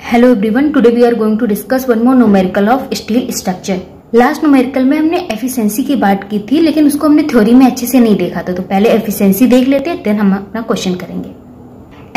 Hello everyone, today we are going to discuss one more numerical of steel structure. Last numerical में हमने efficiency की बात की थी, लेकिन उसको हमने थ्योरी में अच्छे से नहीं देखा था। तो पहले एफिशिएंसी देख लेते हैं, देन हम अपना क्वेश्चन करेंगे।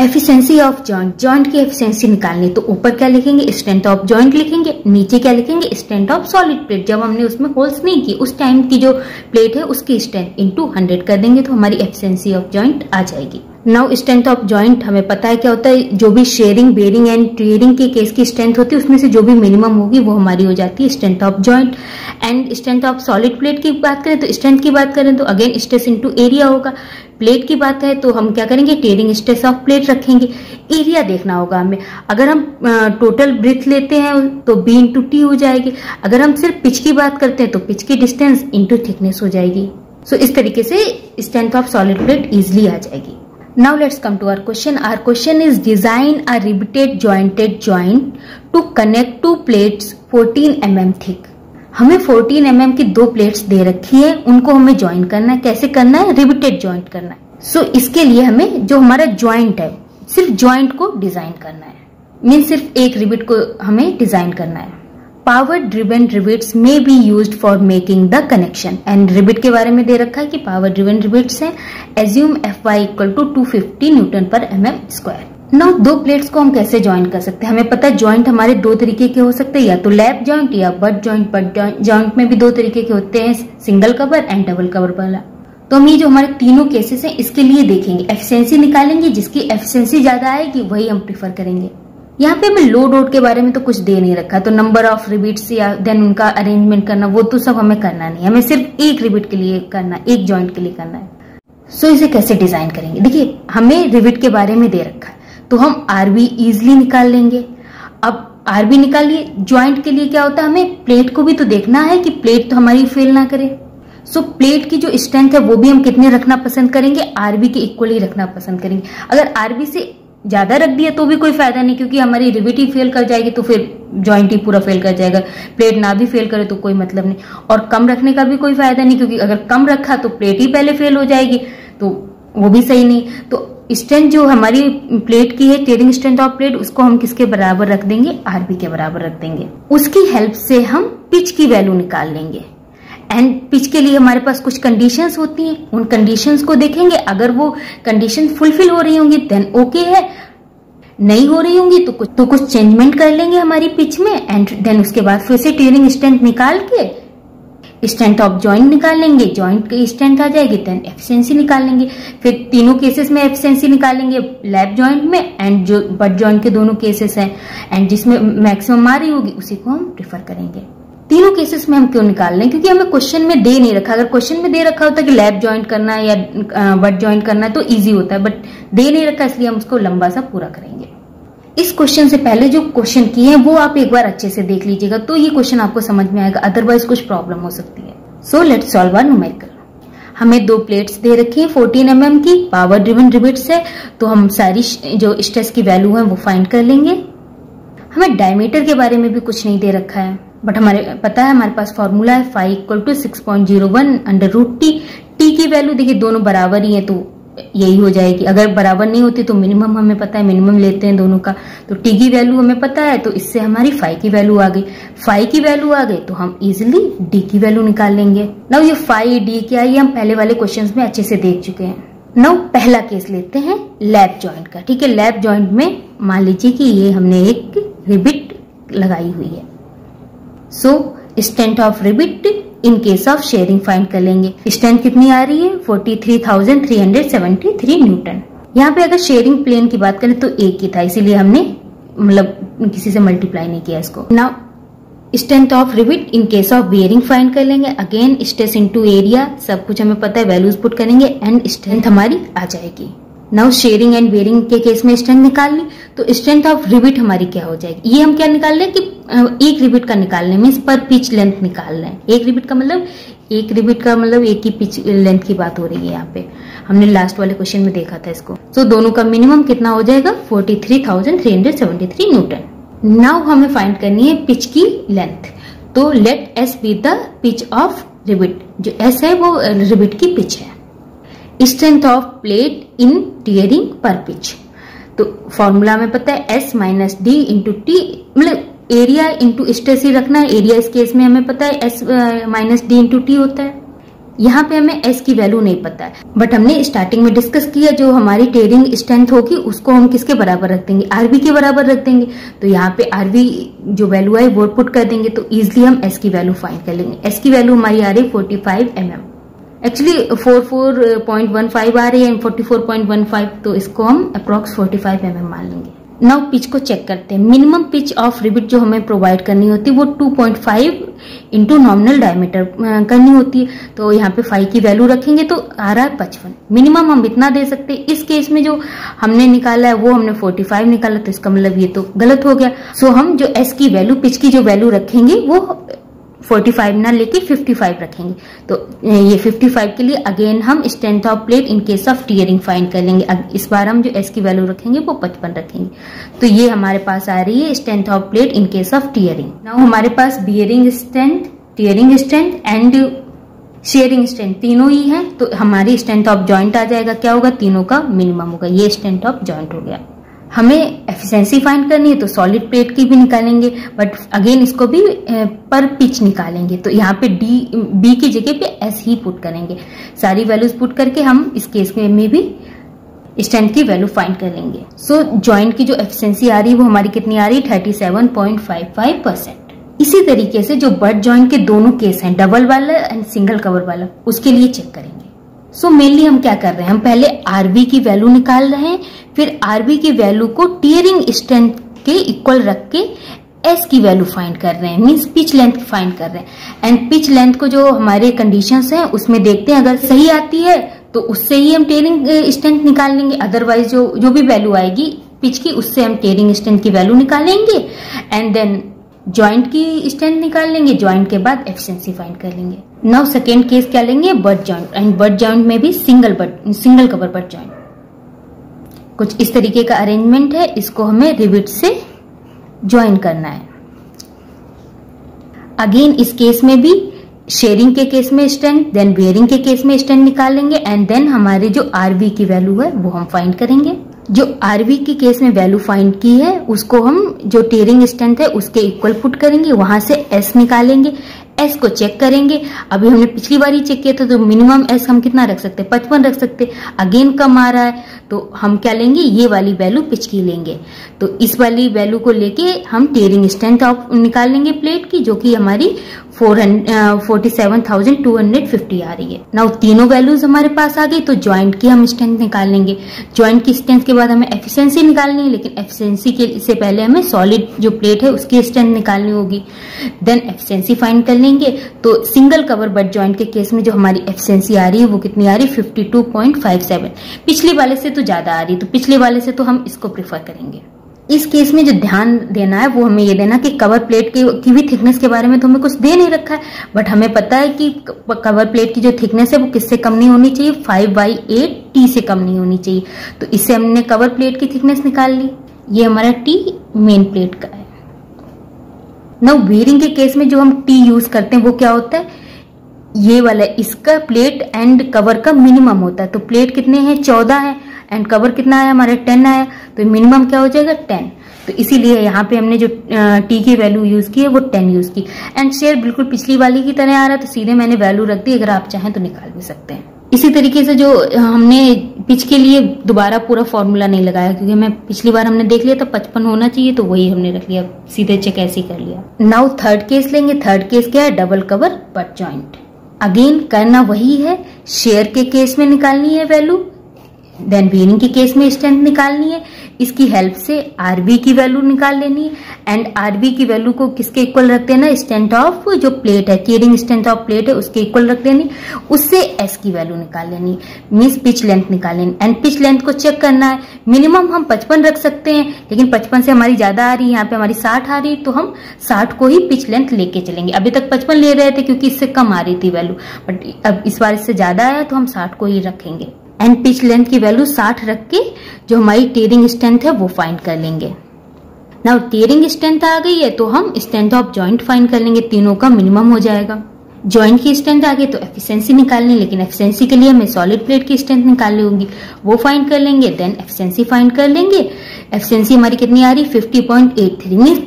एफिशिएंसी ऑफ जॉइंट, जॉइंट की एफिशिएंसी निकालनी तो ऊपर क्या लिखेंगे, स्ट्रेंथ ऑफ जॉइंट लिखेंगे, नीचे क्या लिखेंगे, स्ट्रेंथ ऑफ सॉलिड प्लेट। जब हमने उसमें होल्स नहीं की उस टाइम की जो प्लेट है उसकी स्ट्रेंथ इनटू 100 कर देंगे तो हमारी एफिशिएंसी ऑफ जॉइंट आ जाएगी। नाउ स्ट्रेंथ ऑफ जॉइंट हमें पता है क्या होता है, जो भी शेयरिंग, बेयरिंग एंड टियरिंग के केस की स्ट्रेंथ होती है उसमें से जो भी मिनिमम होगी वो हमारी हो जाती है strength of joint. And strength of solid plate की बात करें तो स्ट्रेंथ की बात करें तो अगेन स्ट्रेस इनटू एरिया होगा। प्लेट की बात है तो हम क्या करेंगे, टियरिंग स्ट्रेस ऑफ प्लेट रखेंगे। एरिया देखना होगा हमें, अगर हम टोटल ब्रेथ लेते हैं तो बी इंटू टी हो जाएगी। अगर हम सिर्फ पिच की बात करते हैं तो पिच की डिस्टेंस इंटू थिकनेस हो जाएगी। सो इस तरीके से strength of solid plate easily आ जाएगी। Now let's come to our question. Our question is design a riveted jointed joint to connect two plates 14 mm thick. हमें 14 mm की दो प्लेट्स दे रखी है, उनको हमें ज्वाइन करना है। कैसे करना है, रिवेटेड ज्वाइंट करना है। सो इसके लिए हमें जो हमारा ज्वाइंट है सिर्फ ज्वाइंट को डिजाइन करना है, मीन सिर्फ एक रिवेट को हमें डिजाइन करना है। पावर ड्रिवन रिवेट्स में be used for making the connection. And rivet के बारे में दे रखा है कि पावर ड्रिवन रिवेट्स हैं। Assume Fy equal to 250 newton पर mm²। नाउ दो प्लेट्स को हम कैसे ज्वाइन कर सकते हैं, हमें पता है ज्वाइंट हमारे दो तरीके के हो सकते हैं, या तो लैप ज्वाइंट या बट ज्वाइंट। बट ज्वाइंट में भी दो तरीके के होते हैं, single cover and double cover वाला। तो हम ये जो हमारे तीनों केसेस हैं इसके लिए देखेंगे, एफिशिएंसी निकालेंगे, जिसकी एफिशिएंसी ज्यादा आएगी वही हम प्रीफर करेंगे। यहाँ पे हमें लोड वोड के बारे में तो कुछ दे नहीं रखा, तो नंबर ऑफ रिबिट्स या देन उनका अरेंजमेंट करना वो तो सब हमें करना नहीं, हमें सिर्फ एक रिबिट के लिए करना, एक जॉइंट के लिए करना है। सो इसे कैसे डिजाइन करेंगे, देखिए हमें रिबिट के बारे में दे रखा है तो हम आरबी इजिली निकाल लेंगे। अब आरबी निकालिए, ज्वाइंट के लिए क्या होता है, हमें प्लेट को भी तो देखना है कि प्लेट तो हमारी फेल ना करे। सो प्लेट की जो स्ट्रेंथ है वो भी हम कितने रखना पसंद करेंगे, आरबी के इक्वली रखना पसंद करेंगे। अगर आरबी से ज्यादा रख दिया तो भी कोई फायदा नहीं, क्योंकि हमारी रिवेट ही फेल कर जाएगी तो फिर जॉइंट ही पूरा फेल कर जाएगा। प्लेट ना भी फेल करे तो कोई मतलब नहीं, और कम रखने का भी कोई फायदा नहीं, क्योंकि अगर कम रखा तो प्लेट ही पहले फेल हो जाएगी तो वो भी सही नहीं। तो स्ट्रेंथ जो हमारी प्लेट की है, टियरिंग स्ट्रेंथ ऑफ प्लेट, उसको हम किसके बराबर रख देंगे, आरबी के बराबर रख देंगे। उसकी हेल्प से हम पिच की वैल्यू निकाल लेंगे। एंड पिच के लिए हमारे पास कुछ कंडीशंस होती हैं, उन कंडीशंस को देखेंगे। अगर वो कंडीशन फुलफिल हो रही होंगी देन ओके है, नहीं हो रही होंगी तो कुछ चेंजमेंट कर लेंगे हमारी पिच में। एंड देन उसके बाद फिर से टियरिंग स्ट्रेंथ निकाल के स्ट्रेंथ ऑफ जॉइंट निकाल लेंगे, जॉइंट की स्ट्रेंथ आ जाएगी, देन एफिशिएंसी निकाल लेंगे। फिर तीनों केसेस में एफिशिएंसी निकालेंगे, लैप जॉइंट में एंड जो बट जॉइंट के दोनों केसेस हैं, एंड जिसमें मैक्सिमम आ रही होगी उसी को हम प्रेफर करेंगे। तीनों केसेस में हम क्यों निकाल रहे हैं, क्योंकि हमें क्वेश्चन में दे नहीं रखा। अगर क्वेश्चन में दे रखा होता कि लैप ज्वाइंट करना है या बट ज्वाइंट करना है तो इजी होता है, बट दे नहीं रखा इसलिए हम उसको लंबा सा पूरा करेंगे। इस क्वेश्चन से पहले जो क्वेश्चन किए हैं वो आप एक बार अच्छे से देख लीजिएगा तो ये क्वेश्चन आपको समझ में आएगा, अदरवाइज कुछ प्रॉब्लम हो सकती है। So let's solve our numerical. हमें दो प्लेट्स दे रखी है 14 mm की, पावर ड्रिवन रिवेट्स है, तो हम सारी जो स्ट्रेस की वैल्यू है वो फाइंड कर लेंगे। हमें डायमीटर के बारे में भी कुछ नहीं दे रखा है, बट हमारे पता है, हमारे पास फॉर्मूला है phi equal to 6.01 √t। T की वैल्यू देखिए दोनों बराबर ही है तो यही हो जाएगी। अगर बराबर नहीं होती तो मिनिमम हमें पता है, मिनिमम लेते हैं दोनों का, तो टी की वैल्यू हमें पता है तो इससे हमारी फाई की वैल्यू आ गई। फाई की वैल्यू आ गई तो हम इजिली डी की वैल्यू निकाल लेंगे। नाउ ये फाई डी क्या है ये हम पहले वाले क्वेश्चंस में अच्छे से देख चुके हैं। नाउ पहला केस लेते हैं लैप जॉइंट का, ठीक है। लैप जॉइंट में मान लीजिए कि ये हमने एक रिबिट लगाई हुई है। सो strength of रिबिट in case of sharing find कर लेंगे। स्ट्रेंथ कितनी आ रही है, 43,373 न्यूटन। यहाँ पे अगर शेयरिंग प्लेन की बात करें तो एक ही था, इसीलिए हमने मतलब किसी से मल्टीप्लाई नहीं किया इसको। Now strength of रिबिट in case of bearing find कर लेंगे। अगेन स्ट्रेस इनटू एरिया, सब कुछ हमें पता है, वैल्यूज पुट करेंगे एंड स्ट्रेंथ हमारी आ जाएगी। नाउ शेयरिंग एंड बेयरिंग के केस में स्ट्रेंथ निकाल ली तो स्ट्रेंथ ऑफ रिबिट हमारी क्या हो जाएगी, ये हम क्या निकाल रहे हैं कि एक रिबिट का निकालने में पर पिच लेंथ निकाल रहे हैं। एक रिबिट का मतलब एक ही पिच लेंथ की बात हो रही है यहाँ पे, हमने लास्ट वाले क्वेश्चन में देखा था इसको। तो दोनों का मिनिमम कितना हो जाएगा, 43,373 न्यूटन। नाउ हमें फाइंड करनी है पिच की लेंथ, तो let S be the pitch of rivet, जो एस है वो रिबिट की पिच है। Strength of plate in tearing पर पिच, तो फॉर्मूला में पता है S minus D into T, मतलब एरिया इंटू स्ट्रेस ही रखना है। एरिया इस केस में हमें पता है S minus D into T होता है। यहाँ पे हमें S की वैल्यू नहीं पता है, बट हमने स्टार्टिंग में डिस्कस किया जो हमारी टेयरिंग स्ट्रेंथ होगी उसको हम किसके बराबर रख देंगे, आरबी के बराबर रख देंगे। तो यहाँ पे आरबी जो वैल्यू है वो पुट कर देंगे, तो इजिली हम S की वैल्यू फाइंड कर लेंगे। S की वैल्यू हमारी आ रही है 45 mm, एक्चुअली 44.15 आ रही है, 44.15, तो इसको हम अप्रोक्स 45 mm मान लेंगे। नाउ पिच को चेक करते हैं। मिनिमम पिच ऑफ रिवेट जो हमें प्रोवाइड करनी होती है वो 2.5 इंटू नॉमिनल डायमीटर करनी होती है। तो यहाँ पे 5 की वैल्यू रखेंगे तो आ रहा है 55। मिनिमम हम इतना दे सकते हैं। इस केस में जो हमने निकाला है वो हमने 45 निकाला, तो इसका मतलब ये तो गलत हो गया। सो हम जो एस की वैल्यू, पिच की जो वैल्यू रखेंगे वो 45 ना लेके 55 रखेंगे। तो ये 55 के लिए अगेन हम strength of plate in case of tearing find कर लेंगे। इस बार हम जो एस की वैल्यू रखेंगे वो 55 रखेंगे। तो ये हमारे पास आ रही है strength of plate in case of tearing. Now हमारे पास bearing strength, tearing strength and shearing strength तीनों ही है। तो हमारी स्ट्रेंथ ऑफ जॉइंट आ जाएगा, क्या होगा, तीनों का मिनिमम होगा। ये स्ट्रेंथ ऑफ जॉइंट हो गया। हमें एफिशिएंसी फाइंड करनी है तो सॉलिड प्लेट की भी निकालेंगे, बट अगेन इसको भी पर पिच निकालेंगे। तो यहाँ पे बी की जगह पे एस ही पुट करेंगे। सारी वैल्यूज पुट करके हम इस केस में भी स्ट्रेंथ की वैल्यू फाइंड कर लेंगे। सो जॉइंट की जो एफिशिएंसी आ रही है वो हमारी कितनी आ रही है, 37.55%। इसी तरीके से जो बट जॉइंट के दोनों केस हैं, डबल वाला एंड सिंगल कवर वाला, उसके लिए चेक करेंगे। सो मेनली हम क्या कर रहे हैं, हम पहले आरबी की वैल्यू निकाल रहे हैं, फिर आरबी की वैल्यू को टीयरिंग स्ट्रेंथ के इक्वल रख के एस की वैल्यू फाइंड कर रहे हैं, मींस पिच लेंथ फाइंड कर रहे हैं। एंड पिच लेंथ को जो हमारे कंडीशंस हैं उसमें देखते हैं, अगर सही आती है तो उससे ही हम टीयरिंग स्ट्रेंथ निकाल लेंगे। अदरवाइज जो भी वैल्यू आएगी पिच की, उससे हम टीयरिंग स्ट्रेंथ की वैल्यू निकालेंगे एंड देन जॉइंट की स्ट्रेंथ निकाल लेंगे। जॉइंट के बाद एफिशिएंसी फाइंड कर लेंगे। नाउ सेकेंड केस क्या लेंगे, butt joint. And butt joint में भी सिंगल कवर बट जॉइंट। कुछ इस तरीके का अरेंजमेंट है, इसको हमें रिवेट से ज्वाइन करना है। अगेन इस केस में भी शेयरिंग के केस में स्ट्रेंथ, देन बेयरिंग के केस में स्ट्रेंथ निकालेंगे एंड देन हमारे जो आरबी की वैल्यू है वो हम फाइंड करेंगे। जो आरबी की केस में वैल्यू फाइंड की है उसको हम जो टीयरिंग स्ट्रेंथ है उसके इक्वल पुट करेंगे, वहां से एस निकालेंगे, एस को चेक करेंगे। अभी हमने पिछली बार ही चेक किया था तो मिनिमम एस हम कितना रख सकते हैं, 55 रख सकते। अगेन कम आ रहा है तो हम क्या लेंगे, ये वाली वैल्यू पिच की लेंगे। तो इस वाली वैल्यू को लेके हम टीयरिंग स्ट्रेंथ निकाल लेंगे प्लेट की, जो कि हमारी 47,250 आ रही है। नाउ तीनों वैल्यूज हमारे पास आ गई, तो ज्वाइंट की हम स्ट्रेंथ निकाल लेंगे। ज्वाइंट की स्ट्रेंथ के बाद हमें एफिशिएंसी निकालनी है, लेकिन एफिशिएंसी के से पहले हमें सॉलिड जो प्लेट है उसकी स्ट्रेंथ निकालनी होगी। देन एफिशिएंसी फाइंड कर लेंगे। तो सिंगल कवर बट ज्वाइंट के केस में जो हमारी एफिशिएंसी आ रही है वो कितनी आ रही है, 52.57। पिछले वाले से तो ज्यादा आ रही है, तो पिछले वाले से तो हम इसको प्रेफर करेंगे। इस केस में जो ध्यान देना है वो हमें ये देना कि कवर प्लेट की भी थिकनेस के बारे में तो हमें कुछ दे नहीं रखा है, बट हमें पता है कि कवर प्लेट की जो थिकनेस है वो किससे कम नहीं होनी चाहिए, 5/8 टी से कम नहीं होनी चाहिए। तो इससे हमने कवर प्लेट की थिकनेस निकाल ली। ये हमारा टी मेन प्लेट का है। नाउ बेयरिंग के केस में जो हम टी यूज करते हैं वो क्या होता है, ये वाला, इसका प्लेट एंड कवर का मिनिमम होता है। तो प्लेट कितने हैं, 14 है एंड कवर कितना आया हमारे 10 आया, तो मिनिमम क्या हो जाएगा, 10। तो इसीलिए यहाँ पे हमने जो टी की वैल्यू यूज की है वो 10 यूज की। एंड शेयर बिल्कुल पिछली वाली की तरह आ रहा है, तो सीधे मैंने वैल्यू रख दी। अगर आप चाहें तो निकाल भी सकते हैं। इसी तरीके से जो हमने पिच के लिए दोबारा पूरा फॉर्मूला नहीं लगाया, क्योंकि मैं पिछली बार हमने देख लिया था 55 होना चाहिए, तो वही हमने रख लिया, सीधे चेक ऐसे ही कर लिया। नाउ थर्ड केस लेंगे। थर्ड केस क्या है, double cover butt joint. Again करना वही है, शेयर के केस में निकालनी है वैल्यू, देन बेयरिंग के केस में स्ट्रेंथ निकालनी है। इसकी हेल्प से आरबी की वैल्यू निकाल लेनी है एंड आरबी की वैल्यू को किसके इक्वल रख देना, स्ट्रेंथ ऑफ जो प्लेट है, टीयरिंग स्ट्रेंथ ऑफ प्लेट है उसके इक्वल रख देनी। उससे एस की वैल्यू निकाल लेनी, मींस पिच लेंथ निकाल लेनी। एंड पिच लेंथ को चेक करना है, मिनिमम हम 55 रख सकते हैं, लेकिन 55 से हमारी ज्यादा आ रही है, यहाँ पे हमारी 60 आ रही है, तो हम 60 को ही पिच लेंथ लेके चलेंगे। अभी तक 55 ले रहे थे क्योंकि इससे कम आ रही थी वैल्यू, बट अब इस बार इससे ज्यादा आया तो हम 60 को ही रखेंगे। एंड पिच लेंथ की वैल्यू 60 रख के जो हमारी टीयरिंग स्ट्रेंथ है वो फाइंड कर लेंगे। नाउ टीयरिंग स्ट्रेंथ आ गई है तो हम स्ट्रेंथ ऑफ जॉइंट फाइंड कर लेंगे, तीनों का मिनिमम हो जाएगा। जॉइंट की स्ट्रेंथ आ गई तो एफिशिएंसी निकालनी, लेकिन एफिशिएंसी के लिए हमें सॉलिड प्लेट की स्ट्रेंथ निकालनी होगी, वो फाइंड कर लेंगे। देन एफिशिएंसी फाइंड कर लेंगे, एफिशिएंसी हमारी कितनी आ रही, 50.83 मीन्स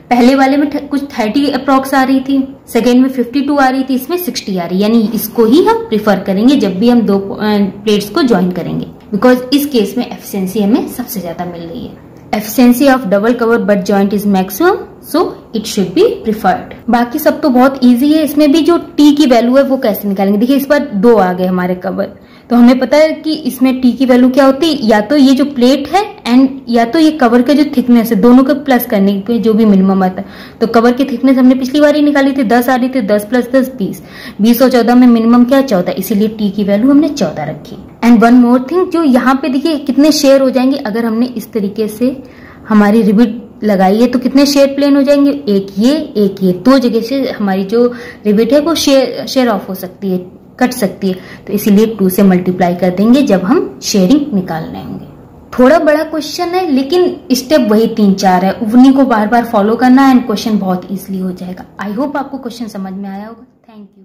पहले वाले में कुछ 30 अप्रॉक्स आ रही थी, सेकेंड में 52 आ रही थी, इसमें 60 आ रही है, यानी इसको ही हम प्रिफर करेंगे जब भी हम दो प्लेट्स को ज्वाइन करेंगे, बिकॉज इस केस में एफिशिएंसी हमें सबसे ज्यादा मिल रही है। Efficiency of double cover butt joint is maximum, so it should be preferred. बाकी सब तो बहुत इजी है। इसमें भी जो टी की वैल्यू है वो कैसे निकालेंगे, देखिए इस बार 2 आ गए हमारे कवर, तो हमें पता है कि इसमें टी की वैल्यू क्या होती है, या तो ये जो प्लेट है एंड या तो ये कवर का जो थिकनेस है, दोनों को प्लस करने पे जो भी मिनिमम आता है। तो कवर की थिकनेस हमने पिछली बार ही निकाली थी, 10 आ रही थी, 10 + 10 20, 20 और 14 में मिनिमम क्या 14, इसीलिए टी की वैल्यू हमने 14 रखी। एंड वन मोर थिंग, जो यहाँ पे देखिए कितने शेयर हो जाएंगे अगर हमने इस तरीके से हमारी रिबिट लगाई है, तो कितने शेयर प्लेन हो जाएंगे, एक ये, 2 जगह से हमारी जो रिबिट है वो शेयर ऑफ हो सकती है, कट सकती है, तो इसीलिए 2 से मल्टीप्लाई कर देंगे जब हम शेयरिंग निकालने होंगे। थोड़ा बड़ा क्वेश्चन है लेकिन स्टेप वही 3-4 है, उन्हीं को बार बार फॉलो करना है एंड क्वेश्चन बहुत इजीली हो जाएगा। आई होप आपको क्वेश्चन समझ में आया होगा। Thank you.